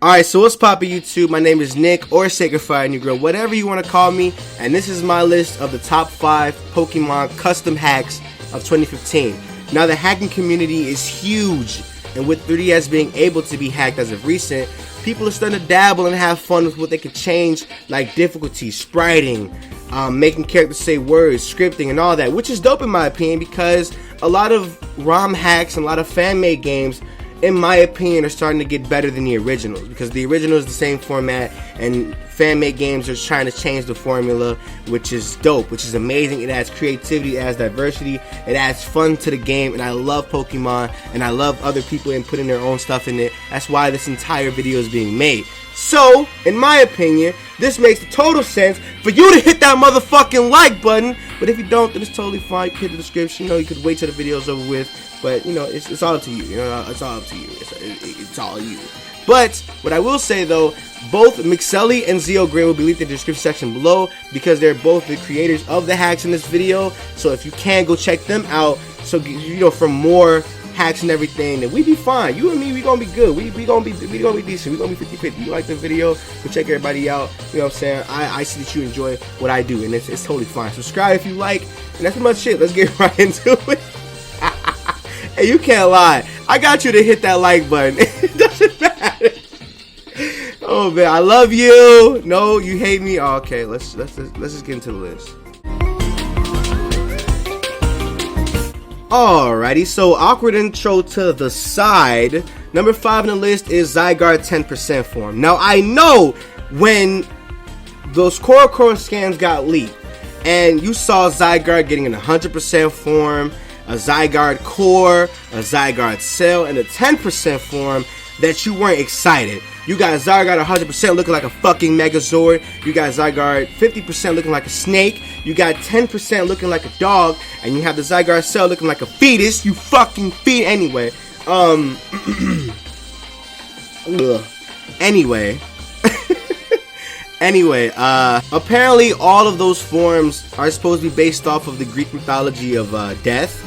Alright, so what's poppin' YouTube? My name is Nick, or Sacred Fire Negro, whatever you want to call me, and this is my list of the top 5 Pokemon custom hacks of 2015. Now, the hacking community is huge, and with 3DS being able to be hacked as of recent, people are starting to dabble and have fun with what they could change, like difficulty, spriting, making characters say words, scripting, and all that, which is dope in my opinion, because a lot of ROM hacks and a lot of fan-made games, in my opinion, are starting to get better than the originals, because the original is the same format and fan-made games are trying to change the formula, which is dope, which is amazing. It adds creativity, it adds diversity, it adds fun to the game, and I love Pokemon, and I love other people and putting their own stuff in it. That's why this entire video is being made. So, in my opinion, this makes total sense for you to hit that motherfucking like button. But if you don't, then it's totally fine. You can hit the description. You know, you could wait till the video's over with. But, you know, it's all up to you. You know, it's all up to you. It's all you. But, what I will say, though, both Mixelli and Zygarde will be linked in the description section below, because they're both the creators of the hacks in this video. So, if you can, go check them out. So, you know, for more hacks and everything, then we be fine. You and me, we gonna be good. We gonna be decent. We gonna be 50-50. You like the video, go check everybody out. You know what I'm saying? I see that you enjoy what I do, and it's totally fine. Subscribe if you like, and that's pretty much it. Let's get right into it. Hey, you can't lie. I got you to hit that like button. It doesn't matter. Oh man, I love you. No, you hate me. Oh, okay, let's just get into the list. Alrighty, so awkward intro to the side. Number 5 on the list is Zygarde 10% form. Now, I know when those Core scans got leaked, and you saw Zygarde getting an 100% form, a Zygarde Core, a Zygarde Cell, and a 10% form, that you weren't excited. You got Zygarde 100% looking like a fucking Megazord. You got Zygarde 50% looking like a snake. You got 10% looking like a dog. And you have the Zygarde Cell looking like a fetus. You fucking feet. Anyway. Anyway, apparently all of those forms are supposed to be based off of the Greek mythology of death.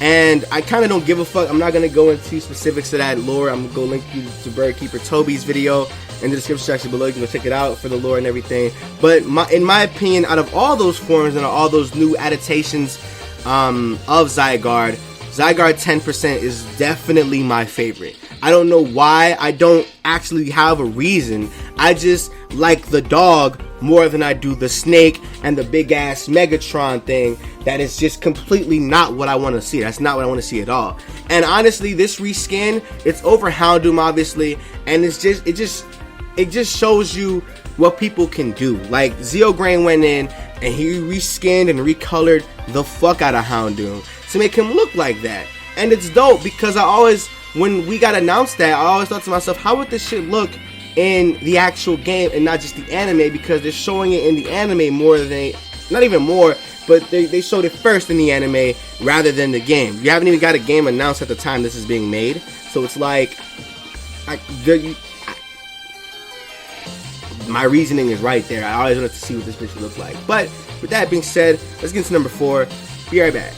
And I kind of don't give a fuck. I'm not going to go into specifics of that lore. I'm going to go link you to Birdkeeper Toby's video in the description section below. You can go check it out for the lore and everything. But in my opinion, out of all those forms and all those new adaptations of Zygarde, Zygarde 10% is definitely my favorite. I don't know why. I don't actually have a reason. I just like the dog more than I do the snake and the big ass Megatron thing. That is just completely not what I want to see. That's not what I want to see at all. And honestly, this reskin, it's over Houndoom obviously, and it just shows you what people can do. Like Zygarde went in and he reskinned and recolored the fuck out of Houndoom to make him look like that. And it's dope because when we got announced that, I always thought to myself, how would this shit look in the actual game and not just the anime, because they're showing it in the anime more than not even more, but they showed it first in the anime rather than the game. You haven't even got a game announced at the time this is being made, so it's like my reasoning is right there. I always wanted to see what this bitch looks like. But with that being said, let's get into number 4. Be right back.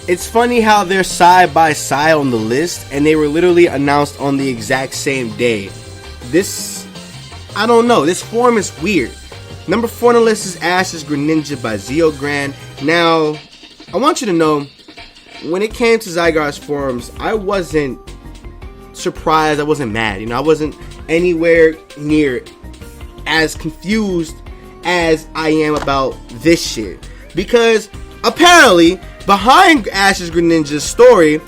It's funny how they're side by side on the list, and they were literally announced on the exact same day. I don't know, this form is weird. Number 4 on the list is Ash's Greninja by Zygarde. Now, I want you to know, when it came to Zygarde's forms, I wasn't surprised, I wasn't mad. You know, I wasn't anywhere near as confused as I am about this shit. Because, apparently, behind Ash's Greninja's story,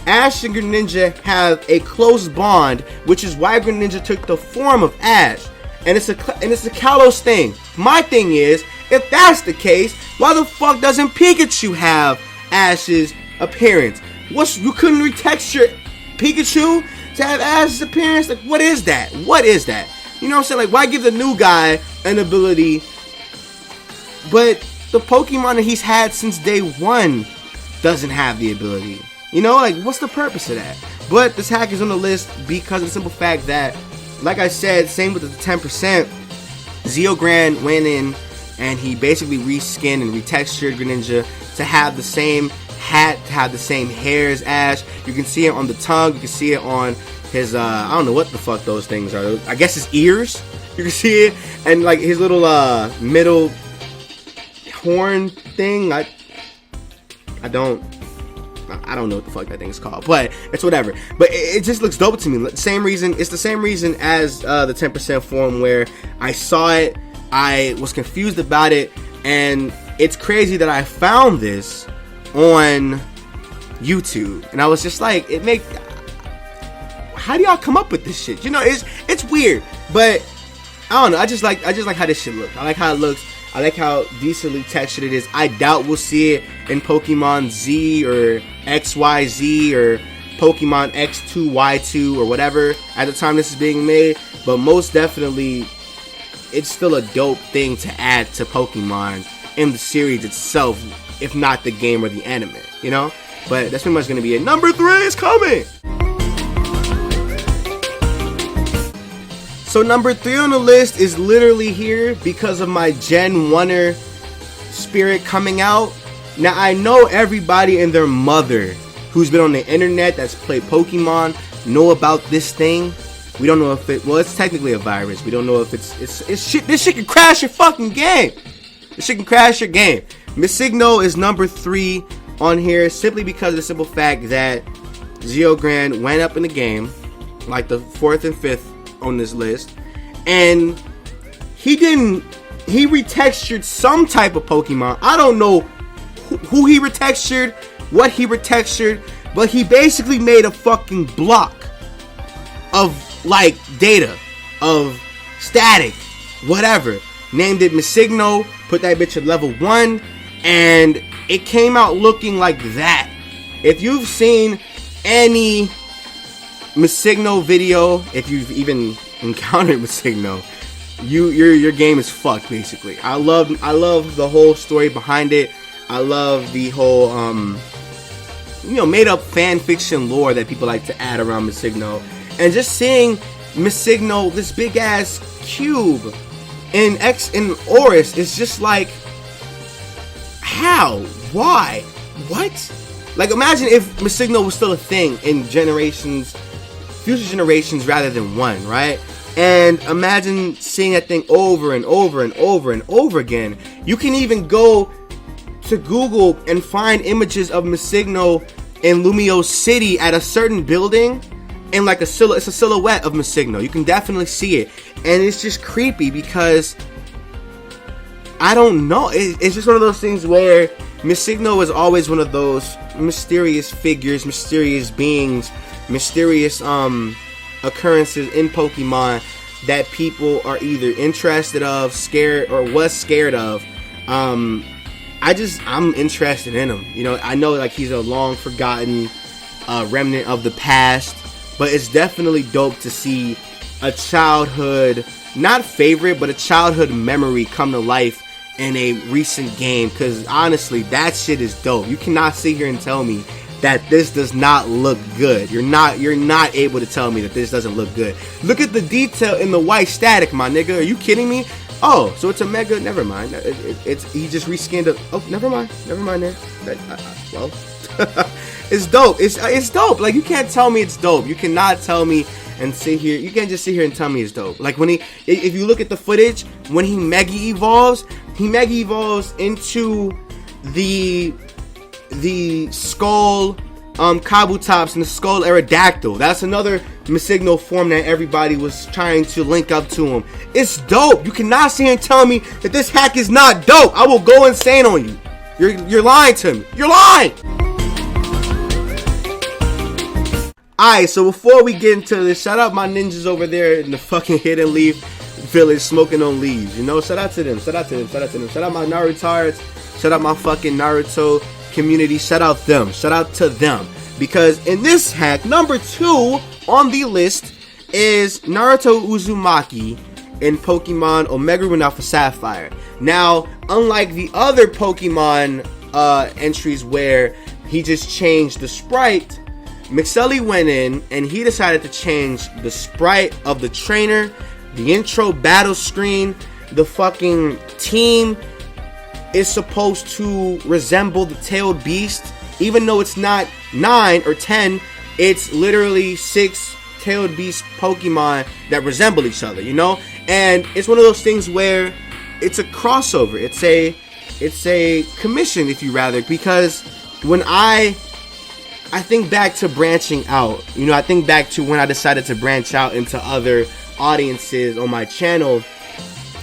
Ash and Greninja have a close bond, which is why Greninja took the form of Ash. And it's a Kalos thing. My thing is, if that's the case, why the fuck doesn't Pikachu have Ash's appearance? You couldn't retexture Pikachu to have Ash's appearance? Like, what is that? What is that? You know what I'm saying? Like, why give the new guy an ability, but the Pokemon that he's had since day 1 doesn't have the ability? You know, like, what's the purpose of that? But this hack is on the list because of the simple fact that, like I said, same with the 10%, Zygarde went in and he basically reskinned and retextured Greninja to have the same hat, to have the same hair as Ash. You can see it on the tongue. You can see it on his, I don't know what the fuck those things are. I guess his ears. You can see it. And like his little middle horn thing. I don't know what the fuck that thing is called, but it's whatever. But it just looks dope to me. Same reason. It's the same reason as the 10% form, where I saw it, I was confused about it, and it's crazy that I found this on YouTube, and I was just like, how do y'all come up with this shit? You know, it's weird, but I don't know. I just like how this shit looks. I like how it looks. I like how decently textured it is. I doubt we'll see it in Pokemon Z or XYZ or Pokemon X2, Y2 or whatever at the time this is being made. But most definitely, it's still a dope thing to add to Pokemon in the series itself, if not the game or the anime, you know? But that's pretty much going to be it. Number 3 is coming! So number 3 on the list is literally here because of my Gen 1er spirit coming out. Now I know everybody and their mother who's been on the internet that's played Pokemon know about this thing. We don't know if it's technically a virus. We don't know if it's shit. This shit can crash your fucking game. This shit can crash your game. Missingno is number 3 on here simply because of the simple fact that Zygarde went up in the game, like the 4th and 5th on this list, and he retextured some type of Pokemon. I don't know who he retextured, what he retextured, but he basically made a fucking block of like data, of static, whatever, named it Missingno, put that bitch at level 1, and it came out looking like that. If you've seen any Missingno video, if you've even encountered Missingno, your game is fucked basically. I love the whole story behind it. I love the whole made up fan fiction lore that people like to add around Missingno, and just seeing Missingno, this big ass cube in Oris, is just like, how, why, what? Like, imagine if Missingno was still a thing in future generations rather than one, right? And imagine seeing that thing over and over and over and over again. You can even go to Google and find images of Missingno in Lumio City at a certain building, and like it's a silhouette of Missingno. You can definitely see it, and it's just creepy because I don't know. It's just one of those things where Missingno is always one of those mysterious figures, mysterious beings, mysterious occurrences in Pokemon that people are either interested of, scared, or was scared of. I'm interested in him. You know, I know like he's a long forgotten remnant of the past, but it's definitely dope to see a childhood, not favorite, but a childhood memory come to life in a recent game, because honestly, that shit is dope. You cannot sit here and tell me that this does not look good. You're not able to tell me that this doesn't look good. Look at the detail in the white static, my nigga. Are you kidding me? Oh, so it's a mega. Never mind. He just reskinned it. Oh, never mind there. Well, it's dope. It's dope. Like, you can't tell me it's dope. You cannot tell me and sit here. You can't just sit here and tell me it's dope. Like when if you look at the footage, when he mega evolves into the skull Kabutops and the skull Aerodactyl. That's another Missingno form that everybody was trying to link up to him. It's dope. You cannot sit here and tell me that this hack is not dope. I will go insane on you. You're lying to me. You're lying. Alright, so before we get into this, shout out my ninjas over there in the fucking Hidden Leaf Village smoking on leaves. You know, shout out to them. Shout out my Narutards. Shout out my fucking Naruto community. Shout out to them, because in this hack, number 2 on the list is Naruto Uzzumaki in Pokemon Omega Ruby Alpha Sapphire. Now, unlike the other Pokemon entries where he just changed the sprite, Mixelli went in and he decided to change the sprite of the trainer, the intro battle screen, the fucking team is supposed to resemble the tailed beast even though it's not 9 or 10, it's literally 6 tailed beast Pokemon that resemble each other, you know? And it's one of those things where it's a crossover. It's a commission, if you rather, because when I think back to branching out, you know, I think back to when I decided to branch out into other audiences on my channel,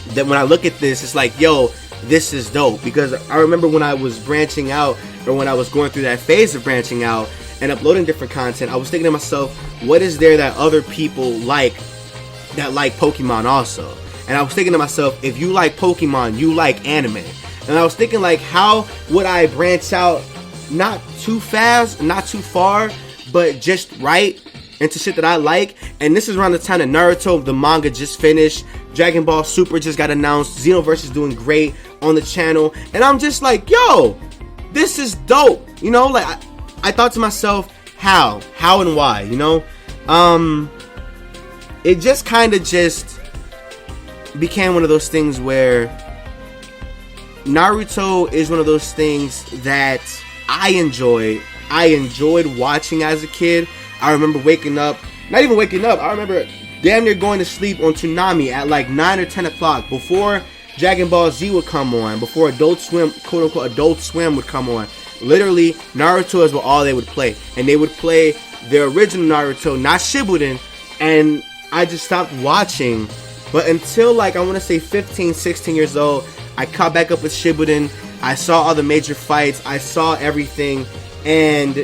that when I look at this, it's like, yo, this is dope. Because I remember when I was branching out, or when I was going through that phase of branching out and uploading different content, I was thinking to myself, what is there that other people like that like Pokemon also? And I was thinking to myself, if you like Pokemon, you like anime. And I was thinking, like, how would I branch out, not too fast, not too far, but just right into shit that I like? And this is around the time that Naruto, the manga, just finished. Dragon Ball Super just got announced. Xenoverse is doing great on the channel. And I'm just like, yo, this is dope. You know, like, I thought to myself, how and why, you know? It just kind of just became one of those things where Naruto is one of those things that I enjoyed watching as a kid. I remember waking up, not even waking up, I remember damn near going to sleep on Toonami at like 9 or 10 o'clock before Dragon Ball Z would come on, before Adult Swim, quote unquote Adult Swim would come on. Literally, Naruto is all they would play. And they would play the original Naruto, not Shippuden, and I just stopped watching. But until, like, I want to say 15, 16 years old, I caught back up with Shippuden. I saw all the major fights. I saw everything. And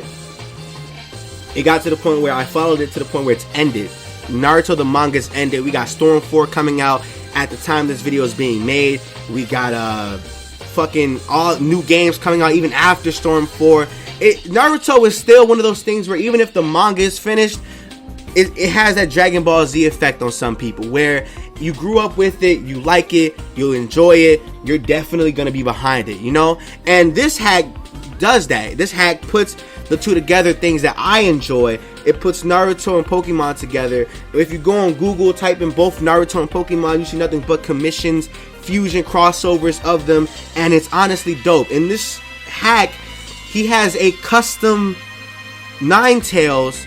it got to the point where I followed it to the point where it's ended. Naruto the manga's ended. We got Storm 4 coming out at the time this video is being made. We got fucking all new games coming out even after Storm 4. Naruto is still one of those things where even if the manga is finished, it has that Dragon Ball Z effect on some people, where you grew up with it, you like it, you'll enjoy it, you're definitely going to be behind it, you know? And this hack does that. This hack puts the two together, things that I enjoy. It puts Naruto and Pokemon together. If you go on Google, type in both Naruto and Pokemon, you see nothing but commissions, fusion crossovers of them, and it's honestly dope. In this hack, he has a custom Ninetales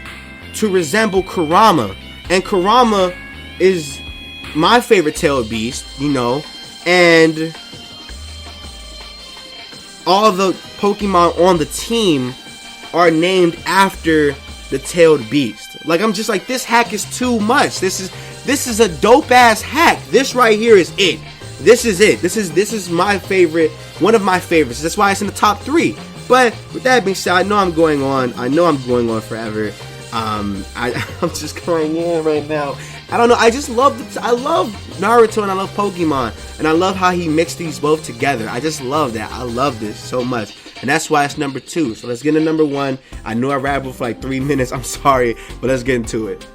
to resemble Kurama, and Kurama is my favorite tailed beast, you know, and all the Pokemon on the team are named after the tailed beast. Like, I'm just like, this hack is too much. This is a dope ass hack. This right here is it. This is it. This is my favorite, one of my favorites. That's why it's in the top 3. But with that being said, I know I'm going on forever. I'm just going in right now. I don't know. I just love I love Naruto and I love Pokemon, and I love how he mixed these both together. I just love that. I love this so much, and that's why it's number 2. So let's get into number 1. I know I rambled for like 3 minutes. I'm sorry, but let's get into it.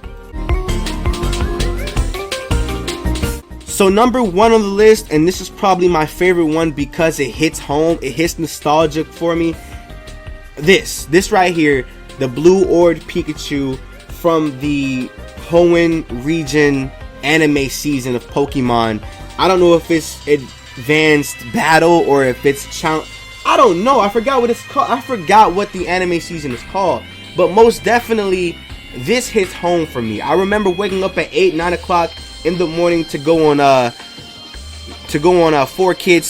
So number 1 on the list, and this is probably my favorite one because it hits home. It hits nostalgic for me. This right here, the Blue Orbed Pikachu from the Hoenn region anime season of Pokemon. I don't know if it's Advanced Battle or if it's I don't know. I forgot what it's called. I forgot what the anime season is called. But most definitely, this hits home for me. I remember waking up at 8, 9 o'clock in the morning to go on 4Kids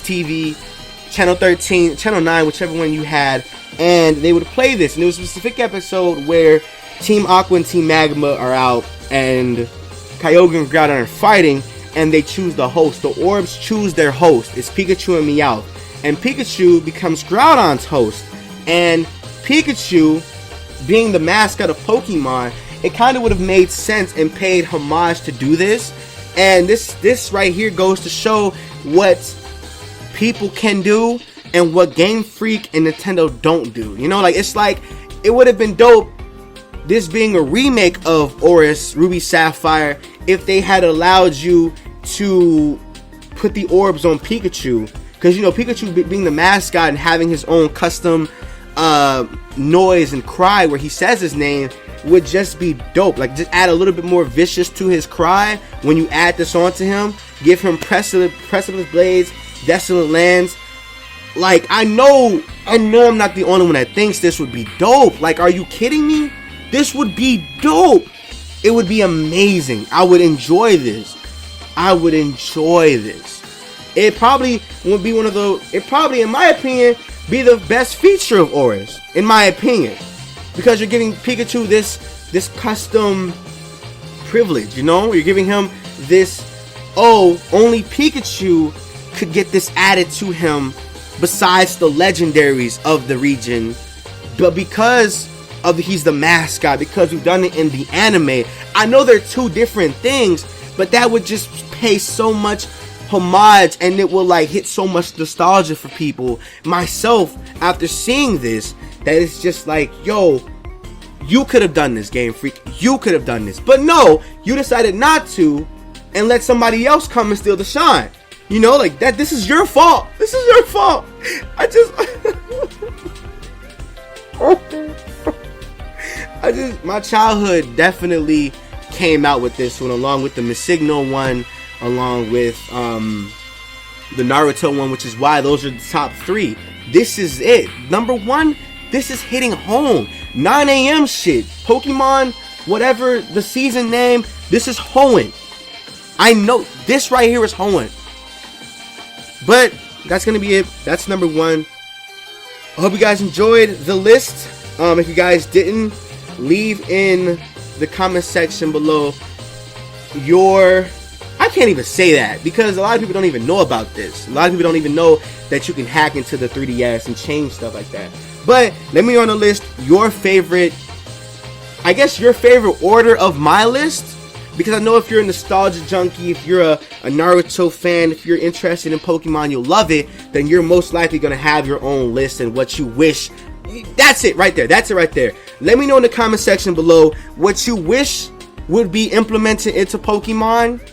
TV, Channel 13, Channel 9, whichever one you had, and they would play this. And there was a specific episode where Team Aqua and Team Magma are out, and Kyogre and Groudon are fighting, and they choose the host. The orbs choose their host. It's Pikachu and Meowth. And Pikachu becomes Groudon's host. And Pikachu, being the mascot of Pokemon, it kind of would have made sense and paid homage to do this. And this right here goes to show what people can do and what Game Freak and Nintendo don't do. You know, like, it's like, it would have been dope, this being a remake of Oris, Ruby Sapphire, if they had allowed you to put the orbs on Pikachu. Because, you know, Pikachu being the mascot and having his own custom noise and cry where he says his name would just be dope. Like, just add a little bit more vicious to his cry when you add this onto him. Give him Precipice Blades, Desolate Lands. Like, I know I know I'm not the only one that thinks this would be dope. Like, are you kidding me? This would be dope. It would be amazing. I would enjoy this. I would enjoy this. It probably would be one of those, it probably, in my opinion, be the best feature of auras, in my opinion. Because you're giving Pikachu this custom privilege, you know? You're giving him this, oh, only Pikachu could get this added to him besides the legendaries of the region. But because of he's the mascot, because we've done it in the anime, I know they're two different things, but that would just pay so much homage, and it will like hit so much nostalgia for people, myself, after seeing this, that it's just like, yo, you could have done this, Game Freak. You could have done this. But no, you decided not to and let somebody else come and steal the shine. You know, like that. This is your fault. This is your fault. My childhood definitely came out with this one, along with the Missingno one, along with the Naruto one, which is why those are the top 3. This is it. Number 1, this is hitting home. 9 a.m. shit. Pokemon, whatever the season name, this is hoeing. I know this right here is hoeing. But that's gonna be it. That's number 1. I hope you guys enjoyed the list. If you guys didn't, leave in the comment section below your, I can't even say that because a lot of people don't even know about this. A lot of people don't even know that you can hack into the 3DS and change stuff like that. But let me on the list your favorite, I guess your favorite order of my list, because I know if you're a nostalgia junkie, if you're a Naruto fan, if you're interested in Pokemon, you'll love it, then you're most likely going to have your own list and what you wish. That's it right there. That's it right there. Let me know in the comment section below what you wish would be implemented into Pokemon,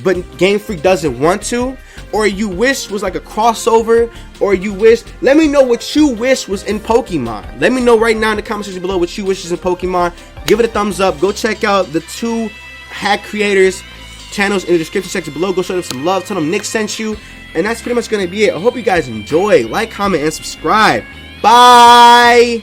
but Game Freak doesn't want to, or you wish was like a crossover, or you wish, let me know what you wish was in Pokemon. Let me know right now in the comment section below what you wish is in Pokemon. Give it a thumbs up. Go check out the 2 hack creators channels in the description section below. Go show them some love. Tell them Nick sent you. And that's pretty much going to be it. I hope you guys enjoy. Like, comment, and subscribe. Bye!